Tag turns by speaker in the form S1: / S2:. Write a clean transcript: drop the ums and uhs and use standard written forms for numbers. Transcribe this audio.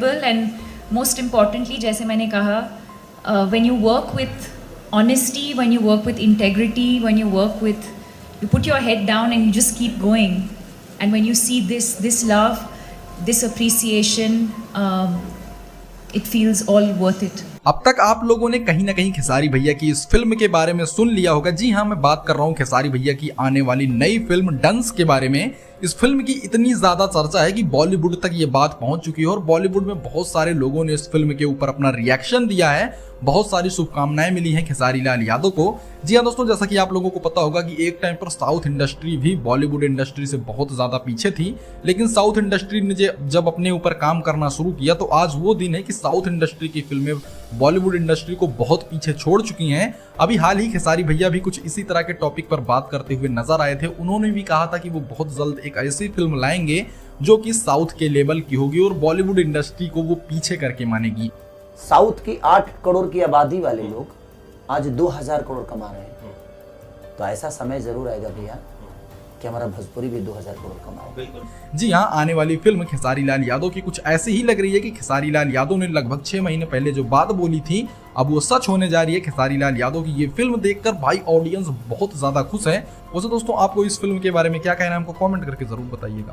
S1: Memorable and most importantly जैसे मैंने कहा, when you work with honesty, when you work with integrity, when you work with, you put your head down and you just keep going, and when you see this love, this appreciation, it feels all worth it.
S2: अब तक आप लोगों ने कहीं ना कहीं खेसारी भैया की इस फिल्म के बारे में सुन लिया होगा। जी हाँ, मैं बात कर रहा हूँ खेसारी भैया की आने वाली नई फिल्म डंस के बारे में। इस फिल्म की इतनी ज्यादा चर्चा है कि बॉलीवुड तक ये बात पहुंच चुकी है और बॉलीवुड में बहुत सारे लोगों ने इस फिल्म के ऊपर अपना रिएक्शन दिया है। बहुत सारी शुभकामनाएं मिली हैं खेसारी लाल यादव को। जी हाँ दोस्तों, जैसा कि आप लोगों को पता होगा कि एक टाइम पर साउथ इंडस्ट्री भी बॉलीवुड इंडस्ट्री से बहुत ज्यादा पीछे थी, लेकिन साउथ इंडस्ट्री ने जब अपने ऊपर काम करना शुरू किया तो आज वो दिन है कि साउथ इंडस्ट्री की फिल्में बॉलीवुड इंडस्ट्री को बहुत पीछे छोड़ चुकी हैं। अभी हाल ही खेसारी भैया भी कुछ इसी तरह के टॉपिक पर बात करते हुए नजर आए थे। उन्होंने भी कहा था कि वो बहुत जल्द एक ऐसी फिल्म लाएंगे जो कि साउथ के लेवल की होगी और बॉलीवुड इंडस्ट्री को वो पीछे करके मानेगी।
S3: साउथ की 8 करोड़ की आबादी वाले लोग आज 2000 करोड़ कमा रहे हैं, तो ऐसा समय जरूर आएगा भैया कि हमारा भोजपुरी भी 2000 करोड़ कमाए।
S2: जी हाँ, आने वाली फिल्म खेसारी लाल यादव की कुछ ऐसी ही लग रही है कि खेसारी लाल यादव ने लगभग 6 महीने पहले जो बात बोली थी अब वो सच होने जा रही है। खेसारी लाल यादव की ये फिल्म देखकर भाई ऑडियंस बहुत ज्यादा खुश है। वैसे दोस्तों, आपको इस फिल्म के बारे में क्या कहना है, हमको कमेंट करके जरूर बताइएगा।